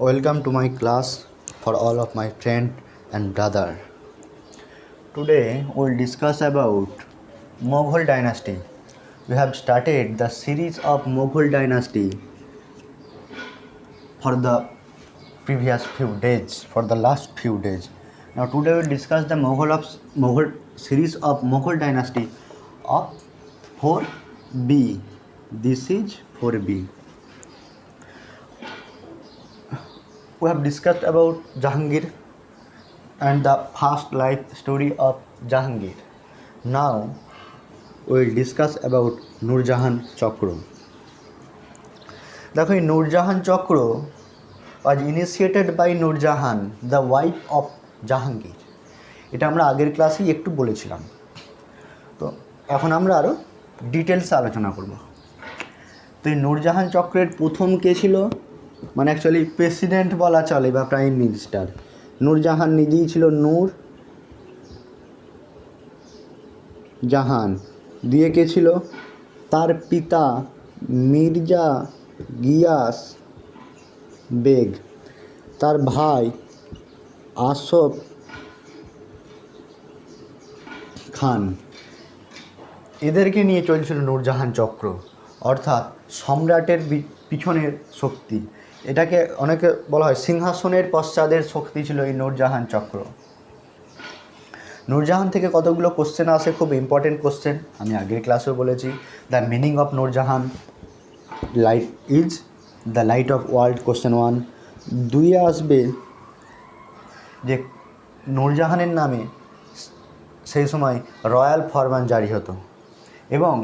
Welcome to my class for all of my friend and brother. Today we'll discuss about Mughal dynasty. We have started the series of Mughal dynasty for the previous few days, for the last few days. Now today we'll discuss the Mughal series of Mughal dynasty of 4B. This is 4B. We have discussed about Jahangir and the past life story of Jahangir. Now we will discuss about Nurjahan Chakra. দেখো Nurjahan Chakra was initiated by Nurjahan, the wife of Jahangir. এটা আমরা আগের ক্লাসেই একটু বলেছিলাম, তো এখন আমরা আরও ডিটেলসে আলোচনা করব। তো এই নূরজাহান চক্রের প্রথম কে ছিল, মানে অ্যাকচুয়ালি প্রেসিডেন্ট বলা চলে বা প্রাইম মিনিস্টার। নূরজাহান নিজেই ছিল নূর জাহান, দিয়ে কে ছিল তার পিতা মির্জা গিয়াস বেগ, তার ভাই আসফ খান। এদেরকে নিয়ে চলছিল নূরজাহান চক্র, অর্থাৎ সম্রাটের পিছনের শক্তি। এটাকে অনেকে বলা হয় সিংহাসনের পশ্চাদের শক্তি ছিল এই নূরজাহান চক্র। নূরজাহান থেকে কতগুলো কোশ্চেন আসে, খুব ইম্পর্টেন্ট কোশ্চেন, আমি আগের ক্লাসেও বলেছি। The meaning of Nurjahan, light is the light off world, question 1। 2 আসবে যে নূরজাহানের নামে সেই সময় রয়্যাল ফরমান জারি হতো, এবং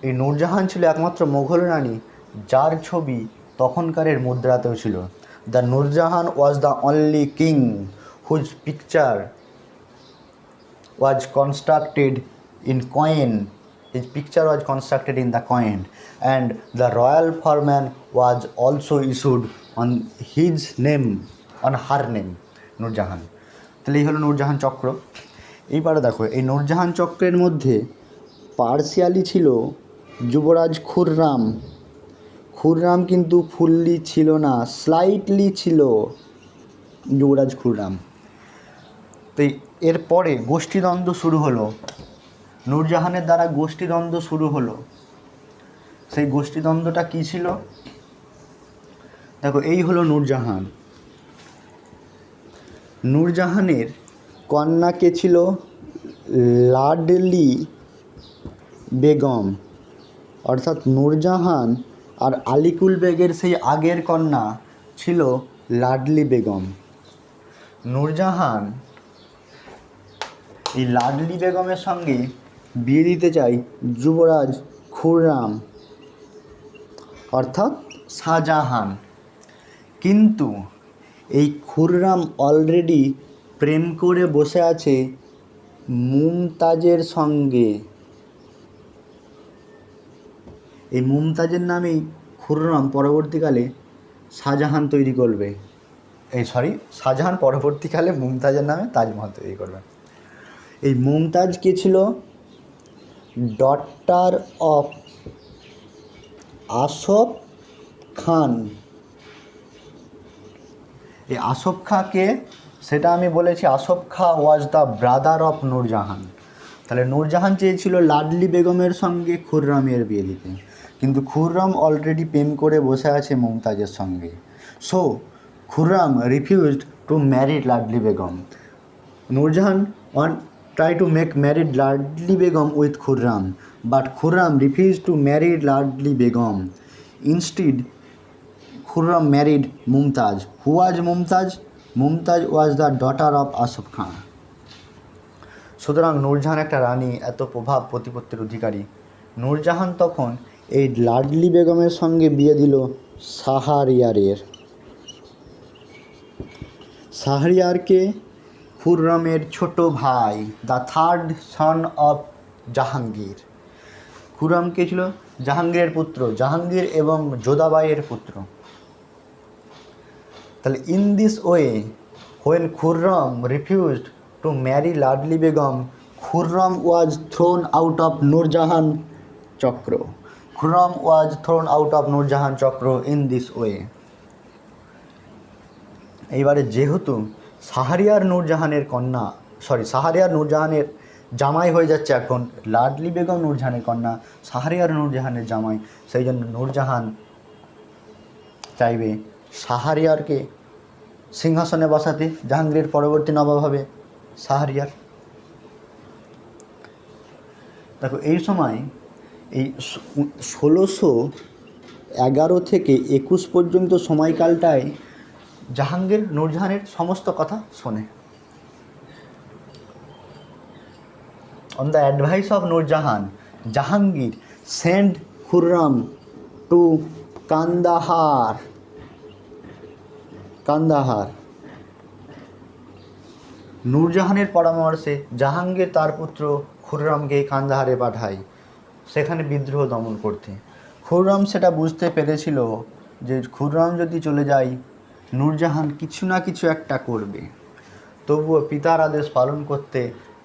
এই নূরজাহান ছিল একমাত্র মোগল রানী যার ছবি তখনকারের মুদ্রাতেও ছিল। The Nur Jahan was the only king whose picture was constructed in coin. His picture was constructed in the coin, and the royal firman was also issued on his name, on her name, Nurjahan. তাহলে এই হলো নূরজাহান চক্র। এইবারে দেখো এই নূরজাহান চক্রের মধ্যে partially ছিল যুবরাজ খুররাম। খুররাম কিন্তু ফুললি ছিল না, স্লাইটলি ছিল যুবরাজ খুররাম। তো এরপরে গোষ্ঠীদ্বন্দ্ব শুরু হলো, নূরজাহানের দ্বারা গোষ্ঠীদ্বন্দ্ব শুরু হলো। সেই গোষ্ঠীদ্বন্দ্বটা কী ছিল দেখো, এই হলো নূরজাহান। নূরজাহানের কন্যা কে ছিল লাডলি বেগম, অর্থাৎ নূরজাহান আর আলিকুল বেগের সেই আগের কন্যা ছিল লাডলি বেগম। নূরজাহান এই লাডলি বেগমের সঙ্গে বিয়ে দিতে চাই যুবরাজ খুররাম, অর্থাৎ শাহজাহান। কিন্তু এই খুররাম অলরেডি প্রেম করে বসে আছে মুমতাজের সঙ্গে। এই মুমতাজের নামেই খুররাম পরবর্তীকালে শাহজাহান তৈরি করবে। শাহজাহান পরবর্তীকালে মুমতাজের নামে তাজমহল তৈরি করবে। এই মুমতাজ কে ছিল ডটার অফ আসফ খান। এই আসফ খাঁকে, সেটা আমি বলেছি, Asaf Khan was the brother of Nurjahan. তাহলে নূরজাহান চেয়েছিল লাডলি বেগমের সঙ্গে খুররামের বিয়ে দিতে, কিন্তু খুররাম অলরেডি প্রেম করে বসে আছে মুমতাজের সঙ্গে। So Khurram refused to marry Ladli Begum. Nurjahan try to make married Ladli Begum with Khurram, but Khurram refused to marry Ladli Begum. Instead, Khurram married Mumtaz. Who was Mumtaz? Mumtaz was the daughter of Asaf Khan. সুতরাং নূরজাহান একটা রানী, এত প্রভাব প্রতিপত্তির অধিকারী। নূরজাহান তখন এই লাডলি বেগমের সঙ্গে বিয়ে দিল শাহরিয়ারের। শাহরিয়ারকে খুররামের ছোট ভাই, the third son of Jahangir. Khurram কে ছিল জাহাঙ্গীরের পুত্র, জাহাঙ্গীর এবং যোধাবাইয়ের পুত্র। তাহলে in this way when Khurram refused to marry Ladli Begum, Khurram was thrown out of Nur Jahan চক্র। Khurram was thrown out of Nur Jahan চক্র ইন দিস ওয়ে। এইবারে যেহেতু শাহরিয়ার নূরজাহানের জামাই হয়ে যাচ্ছে এখন লাডলি বেগম নূরজাহানের কন্যা শাহরিয়ার নূরজাহানের জামাই, সেই জন্য নূরজাহান চাইবে শাহরিয়ারকে সিংহাসনে বসাতে। জাহাঙ্গীরের পরবর্তী নবাব হবে শাহরিয়ার। দেখো এই সময় এই 1611 থেকে 21 পর্যন্ত সময়কালটায় জাহাঙ্গীর নূরজাহানের সমস্ত কথা শোনে। On the advice of Nur Jahan, Jahangir send Khurram to Kandahar. নূরজাহানের পরামর্শে জাহাঙ্গীর তার পুত্র খুররামকে কান্দাহারে পাঠায় সেখানে বিদ্রোহ দমন করতে। খুররাম সেটা বুঝতে পেরেছিল যে খুররাম যদি চলে যায় নূরজাহান কিছু না কিছু একটা করবে, তবুও পিতার আদেশ পালন করতে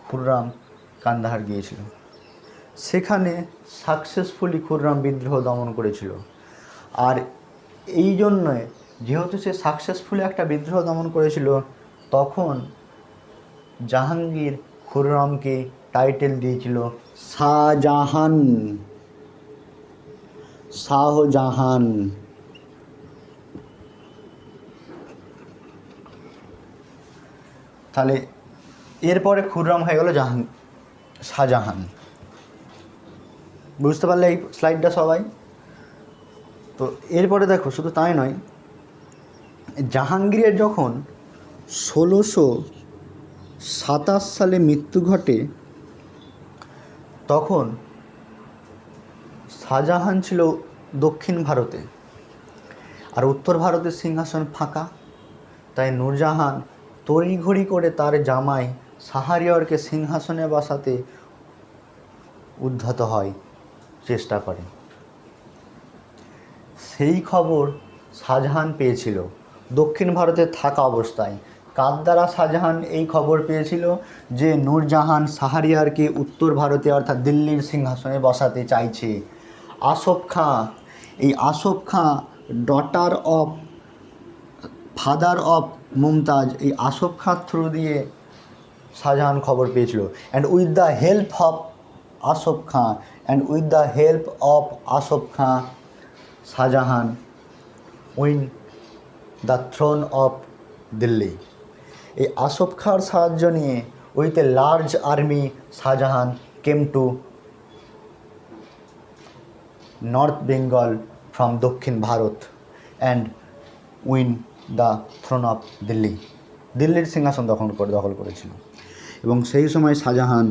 খুররাম কান্দাহার গিয়েছিল। সেখানে সাকসেসফুলি খুররাম বিদ্রোহ দমন করেছিল। আর এই জন্যে যেহেতু সে সাকসেসফুলি একটা বিদ্রোহ দমন করেছিল, তখন জাহাঙ্গীর খুররামকে টাইটেল দিয়েছিল শাহজাহান। তাহলে এরপরে খুররাম হয়ে গেল শাহজাহান। বুঝতে পারলে এই স্লাইডটা সবাই? তো এরপরে দেখো শুধু তাই নয়, জাহাঙ্গীরের যখন 1627 সালে মৃত্যু ঘটে, তখন শাহজাহান ছিল দক্ষিণ ভারতে আর উত্তর ভারতের সিংহাসন ফাঁকা। তাই নূরজাহান তড়িঘড়ি করে তার জামাই শাহরিয়ারকে সিংহাসনে বসাতে উদ্ধত হয়, চেষ্টা করে। সেই খবর শাহজাহান পেয়েছিল দক্ষিণ ভারতে থাকা অবস্থায়। কার দ্বারা শাহজাহান এই খবর পেয়েছিল যে নূরজাহান শাহরিয়ারকে উত্তর ভারতে অর্থাৎ দিল্লির সিংহাসনে বসাতে চাইছে। আসফ খাঁ, এই আসফ খাঁ ফাদার অফ মুমতাজ, এই আসফ খাঁর থ্রু দিয়ে শাহজাহান খবর পেয়েছিল। And with the help of Asaf Khan Shah Jahan win the throne of Delhi. এই আসফ খাঁর সাহায্য নিয়ে with a large army Shah Jahan came to north Bengal from দক্ষিণ Bharat and win the throne of Delhi. দিল্লির সিংহাসন দখল করেছিল। এবং সেই সময় শাহজাহান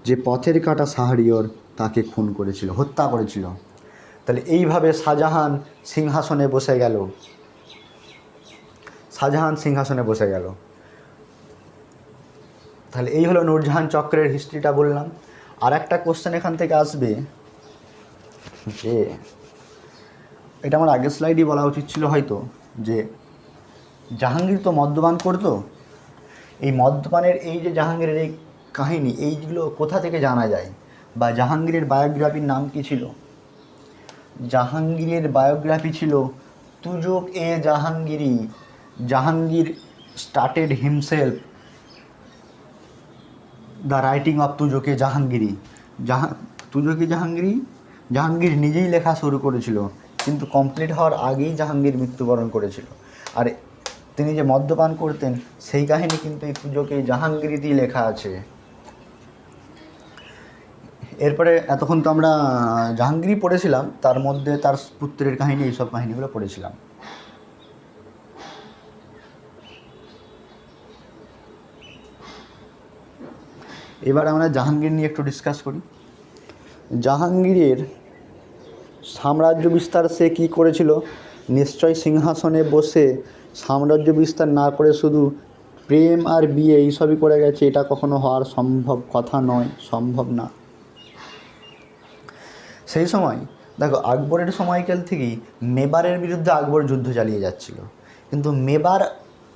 যে পথের কাঁটা শাহরিয়ার তাকে খুন করেছিল, হত্যা করেছিল। তাহলে এইভাবে শাহজাহান সিংহাসনে বসে গেল। তাহলে এই হলো নূরজাহান চক্রের হিস্ট্রিটা বললাম। আর একটা কোশ্চেন এখান থেকে আসবে যে, এটা আমার আগের স্লাইডই বলা উচিত ছিল হয়তো, যে জাহাঙ্গীর তো মদ্যপান করতো। এই মদ্যপানের এই যে জাহাঙ্গীরের এই কাহিনী, এইগুলো কোথা থেকে জানা যায়? বা জাহাঙ্গীরের বায়োগ্রাফির নাম কী ছিল? জাহাঙ্গীরের বায়োগ্রাফি ছিল Tuzuk e Jahangiri. Jahangir started himself the writing of Tuzuk e Jahangiri. Jahangir নিজেই লেখা শুরু করেছিল, কিন্তু কমপ্লিট হওয়ার আগেই জাহাঙ্গীর মৃত্যুবরণ করেছিল। আর তিনি যে মদ্যপান করতেন সেই কাহিনী কিন্তু এই তুজুকে জাহাঙ্গীরিতেই লেখা আছে। এরপরে এতক্ষণ তো আমরা জাহাঙ্গীরই পড়েছিলাম, তার মধ্যে তার পুত্রের কাহিনী, এইসব কাহিনীগুলো পড়েছিলাম। এবার আমরা জাহাঙ্গীর নিয়ে একটু ডিসকাস করি। জাহাঙ্গীরের সাম্রাজ্য বিস্তার সে কী করেছিল? নিশ্চয় সিংহাসনে বসে সাম্রাজ্য বিস্তার না করে শুধু প্রেম আর বিয়ে এইসবই করে গেছে। এটা কখনো হওয়ার সম্ভব না। সেই সময় দেখো আকবরের সময়কাল থেকেই মেবারের বিরুদ্ধে আকবর যুদ্ধ চালিয়ে যাচ্ছিল, কিন্তু মেবার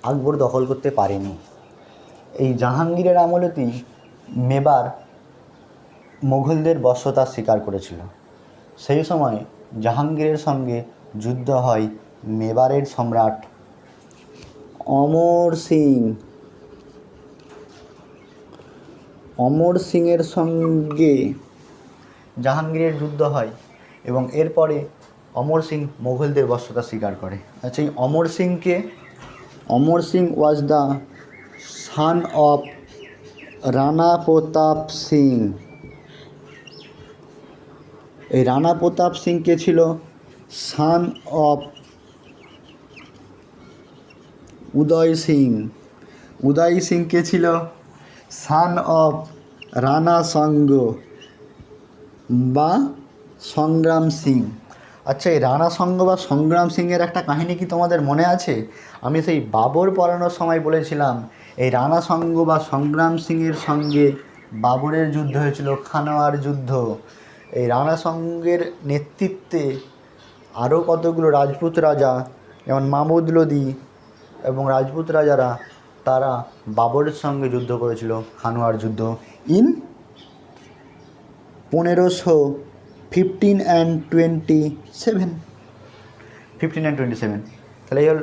আকবর দখল করতে পারেনি। এই জাহাঙ্গীরের আমলেতেই মেবার মোগলদের বশ্যতা স্বীকার করেছিল। সেই সময় জাহাঙ্গীরের সঙ্গে যুদ্ধ হয় মেবারের সম্রাট অমর সিংয়ের সঙ্গে জাহাঙ্গীরের যুদ্ধ হয় এবং এরপরে অমর সিং মোগলদের বশ্যতা স্বীকার করে। আচ্ছা, এই অমর সিংকে, Amar Singh was the son of Rana Pratap Singh. এই রানা প্রতাপ সিং কে ছিল সান অফ উদয় সিং। উদয় সিং কে ছিল সান অফ রানা সঙ্গ বা সংগ্রাম সিং। আচ্ছা, এই রানা সঙ্গ বা সংগ্রাম সিংয়ের একটা কাহিনী কি তোমাদের মনে আছে? আমি সেই বাবর পড়ানোর সময় বলেছিলাম এই রানা সঙ্গ বা সংগ্রাম সিংয়ের সঙ্গে বাবরের যুদ্ধ হয়েছিল, খানোয়ার যুদ্ধ। এই রানা সঙ্গের নেতৃত্বে আরও কতগুলো রাজপুত রাজা যেমন মামুদ লোদি এবং রাজপুত রাজারা তারা বাবরের সঙ্গে যুদ্ধ করেছিল, খানোয়ার যুদ্ধ ইন 1527। তাহলে এই হল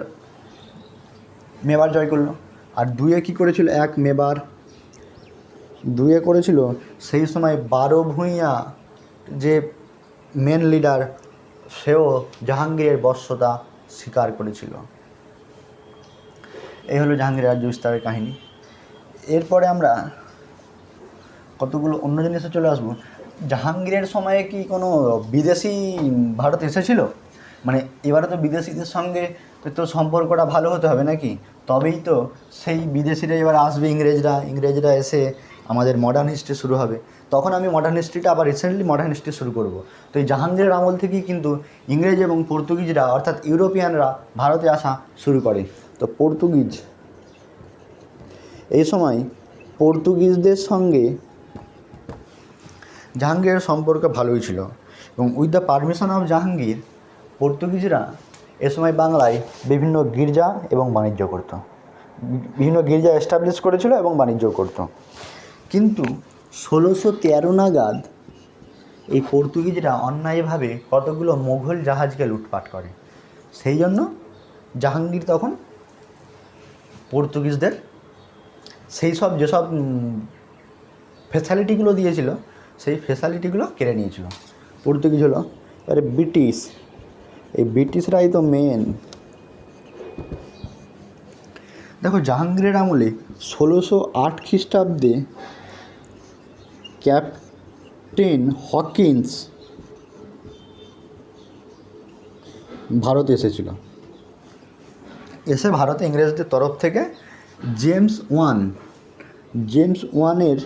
মেবার জয় করলো। আর দুয়ে কী করেছিল? এক মেবার। দুয়ে করেছিল সেই সময় 12 ভূঁইয়া যে মেন লিডার, সেও জাহাঙ্গীরের বশ্যতা স্বীকার করেছিল। এই হলো জাহাঙ্গীর রাজ্য বিস্তারের কাহিনী। এরপরে আমরা কতগুলো অন্য জিনিসে চলে আসবো। জাহাঙ্গীরের সময়ে কি কোনো বিদেশি ভারত এসেছিল? মানে এবারে তো বিদেশিদের সঙ্গে তো সম্পর্কটা ভালো হতে হবে নাকি, তবেই তো সেই বিদেশিরা এবার আসবে, ইংরেজরা এসে আমাদের মডার্ন হিস্ট্রি শুরু হবে। তখন আমি মডার্ন হিস্ট্রিটা আবার রিসেন্টলি মডার্ন হিস্ট্রি শুরু করব। তো এই জাহাঙ্গীরের আমল থেকেই কিন্তু ইংরেজ এবং পর্তুগিজরা অর্থাৎ ইউরোপিয়ানরা ভারতে আসা শুরু করে। তো পর্তুগিজ, এই সময় পর্তুগিজদের সঙ্গে জাহাঙ্গীরের সম্পর্ক ভালোই ছিল এবং with the permission of Jahangir পর্তুগিজরা এ সময় বাংলায় বিভিন্ন গির্জা এবং বাণিজ্য করত, বিভিন্ন গির্জা এস্টাবলিশ করেছিল এবং বাণিজ্য করত। কিন্তু 1613 নাগাদ এই পর্তুগিজরা অন্যায়ভাবে কতগুলো মোঘল জাহাজকে লুটপাট করে। সেই জন্য জাহাঙ্গীর তখন পর্তুগিজদের সেই সব যেসব ফ্যাসিলিটিগুলো দিয়েছিল সেই ফ্যাসিলিটিগুলো কেড়ে নিয়েছিল। পর্তুগিজ হলো এবারে ব্রিটিশ। এই ব্রিটিশরাই তো মেন। দেখো, জাহাঙ্গীরের আমলে 1608 খ্রিস্টাব্দে ক্যাপ্টেন হকিন্স ভারত এসেছিল। এসে ভারতে ইংরেজদের তরফ থেকে জেমস ওয়ানের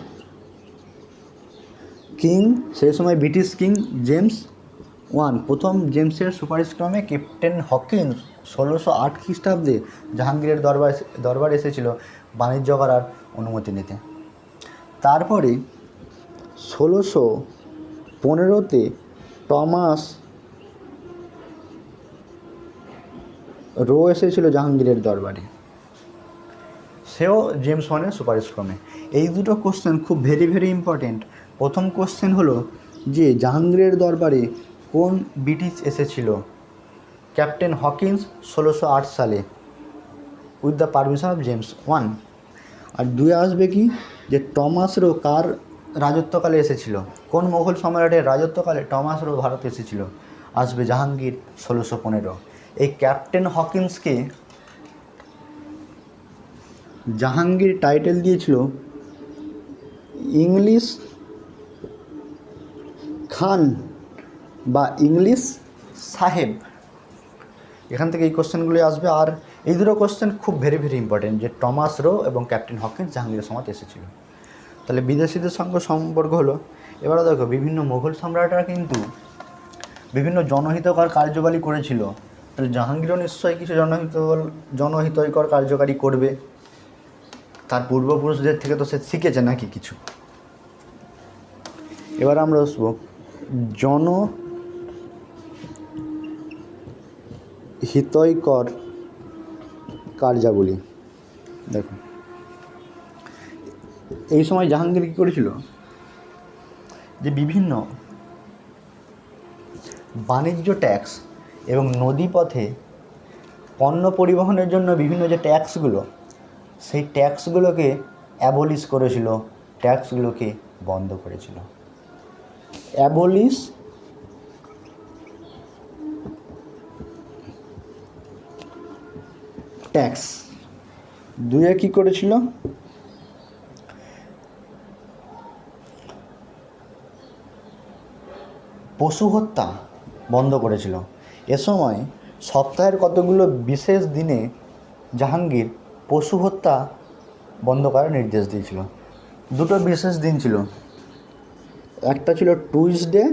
কিং, সেই সময় ব্রিটিশ কিং জেমস ওয়ান, প্রথম জেমসের সুপারিশক্রমে ক্যাপ্টেন হকিন্স 1608 খ্রিস্টাব্দে জাহাঙ্গীরের দরবারে এসেছিল বাণিজ্য করার অনুমতি নিতে। তারপরে 1615-তে টমাস রো এসেছিল জাহাঙ্গীরের দরবারে, সেও জেমস ওয়ানের সুপারিশক্রমে। এই দুটো কোশ্চেন খুব ভেরি ইম্পর্টেন্ট। প্রথম কোশ্চেন হলো যে জাহাঙ্গীরের দরবারে কোন ব্রিটিশ এসেছিল? ক্যাপ্টেন হকিন্স 1608 সালে with the permission of James one. আর দুয়ে আসবে কি যে টমাস রো কার রাজত্বকালে এসেছিল? কোন মোগল সম্রাটের রাজত্বকালে টমাস রো ভারতে এসেছিল? আসবে জাহাঙ্গীর 1615। এই ক্যাপ্টেন হকিন্সকে জাহাঙ্গীর টাইটেল দিয়েছিল ইংলিশ খান বা ইংলিশ সাহেব। এখান থেকে এই কোশ্চেনগুলি আসবে। আর এই দুটো কোশ্চেন খুব ভেরি ইম্পর্টেন্ট, যে টমাস রো এবং ক্যাপ্টেন হকিন্স জাহাঙ্গীরের সময় এসেছিল। তাহলে বিদেশিদের সঙ্গে সম্পর্ক হলো। এবারে দেখো, বিভিন্ন মোগল সম্রাটরা কিন্তু বিভিন্ন জনহিতকর কার্যবালী করেছিল। তাহলে জাহাঙ্গীরও নিশ্চয়ই কিছু জনহিতকর কার্যকারী করবে। তার পূর্বপুরুষদের থেকে তো সে শিখেছে নাকি কিছু। এবার আমরা আসবো জনহিতকর কার্যাবলী। দেখো, এই সময় জাহাঙ্গীর কী করেছিল যে বিভিন্ন বাণিজ্য ট্যাক্স এবং নদীপথে পণ্য পরিবহনের জন্য বিভিন্ন যে ট্যাক্সগুলো, সেই ট্যাক্সগুলোকে অ্যাবলিশ করেছিল, ট্যাক্সগুলোকে বন্ধ করেছিল। Abolish tax. দুয়ে কী করেছিল? পশু হত্যা বন্ধ করেছিল। এ সময় সপ্তাহের কতগুলো বিশেষ দিনে জাহাঙ্গীর পশু হত্যা বন্ধ করার নির্দেশ দিয়েছিল। দুটো বিশেষ দিন ছিল, একটা ছিল টুইসডে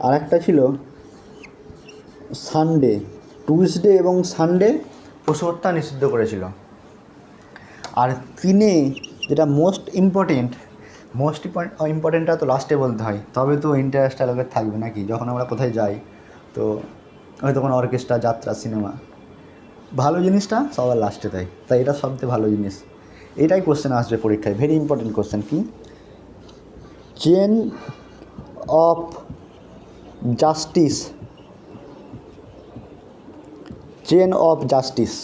আর একটা ছিল সানডে। টুইসডে এবং সানডে পশু হত্যা নিষিদ্ধ করেছিল। আর তিনে যেটা মোস্ট ইম্পর্টেন্টটা তো লাস্টে বলতে হয়, তবে তো ইন্টারেস্টটা লোকের থাকবে নাকি। যখন আমরা কোথায় যাই তো হয়তো কোনো অর্কেস্ট্রা, যাত্রা, সিনেমা, ভালো জিনিসটা সবার লাস্টে দেয়, তাই এটা সবচেয়ে ভালো জিনিস। এটাই কোশ্চেন আসবে পরীক্ষায়, ভেরি ইম্পর্টেন্ট কোশ্চেন। কি? Chain of justice, chain of justice.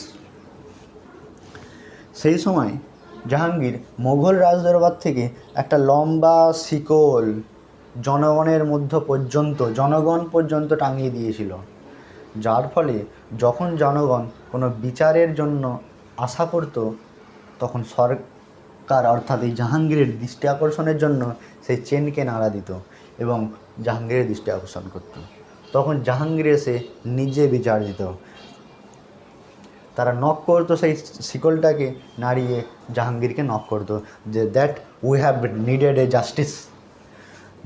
সেই সময় জাহাঙ্গীর মোগল রাজদরবার থেকে একটা লম্বা শিকল জনগণ পর্যন্ত টাঙিয়ে দিয়েছিল, যার ফলে যখন জনগণ কোনো বিচারের জন্য আশা করত, তখন সরকার অর্থাৎ এই জাহাঙ্গীরের দৃষ্টি আকর্ষণের জন্য সেই চেনকে নাড়া দিত এবং জাহাঙ্গীরের দৃষ্টি আকর্ষণ করত। তখন জাহাঙ্গীর এসে নিজে বিচার দিত। তারা নক করতো সেই শিকলটাকে নাড়িয়ে, জাহাঙ্গীরকে নক করতো যে that we have needed A justice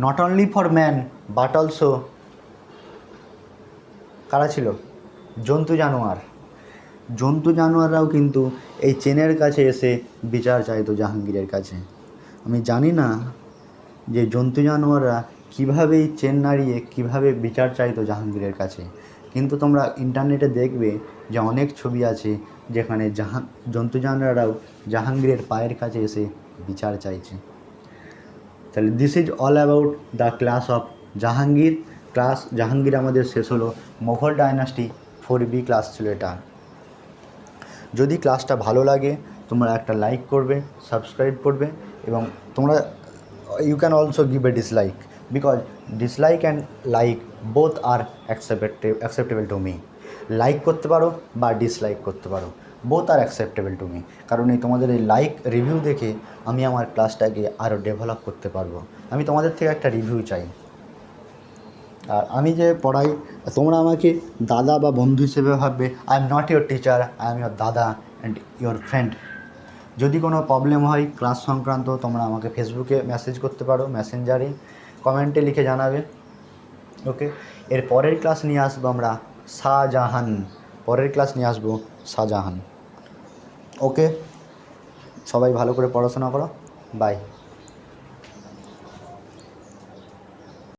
not only for man but also, কারা ছিল? জন্তু জানোয়াররাও কিন্তু এই চেনের কাছে এসে বিচার চাইতো জাহাঙ্গীরের কাছে। আমি জানি না যে জন্তু জানোয়াররা কীভাবে এই চেন নাড়িয়ে কীভাবে বিচার চাইতো জাহাঙ্গীরের কাছে, কিন্তু তোমরা ইন্টারনেটে দেখবে যে অনেক ছবি আছে যেখানে জন্তু জানোয়াররাও জাহাঙ্গীরের পায়ের কাছে এসে বিচার চাইছে। তাহলে this is all about the class of Jahangir. Jahangir আমাদের শেষ হলো। মোগল ডাইনাস্টি 4B ক্লাস ছিল এটা। যদি ক্লাসটা ভালো লাগে তোমরা একটা লাইক করবে, সাবস্ক্রাইব করবে, এবং তোমরা you can also give a dislike, because dislike and like both are acceptable to me. Like করতে পারো বা ডিসলাইক করতে পারো, both are acceptable to me. কারণ এই তোমাদের এই লাইক রিভিউ দেখে আমি আমার ক্লাসটাকে আরও ডেভেলপ করতে পারবো। আমি তোমাদের থেকে একটা রিভিউ চাই। আর আমি যে পড়াই, তোমরা আমাকে দাদা বা বন্ধু হিসেবে ভাববে। I am not your teacher, I am your দাদা অ্যান্ড ইয়োর ফ্রেন্ড। যদি কোনো প্রবলেম হয় ক্লাস সংক্রান্ত, তোমরা আমাকে ফেসবুকে মেসেজ করতে পারো, মেসেঞ্জারে কমেন্টে লিখে জানাবে। ওকে, এর পরের ক্লাস নিয়ে আসবো আমরা শাহজাহান। ওকে, সবাই ভালো করে পড়াশোনা করো। বাই।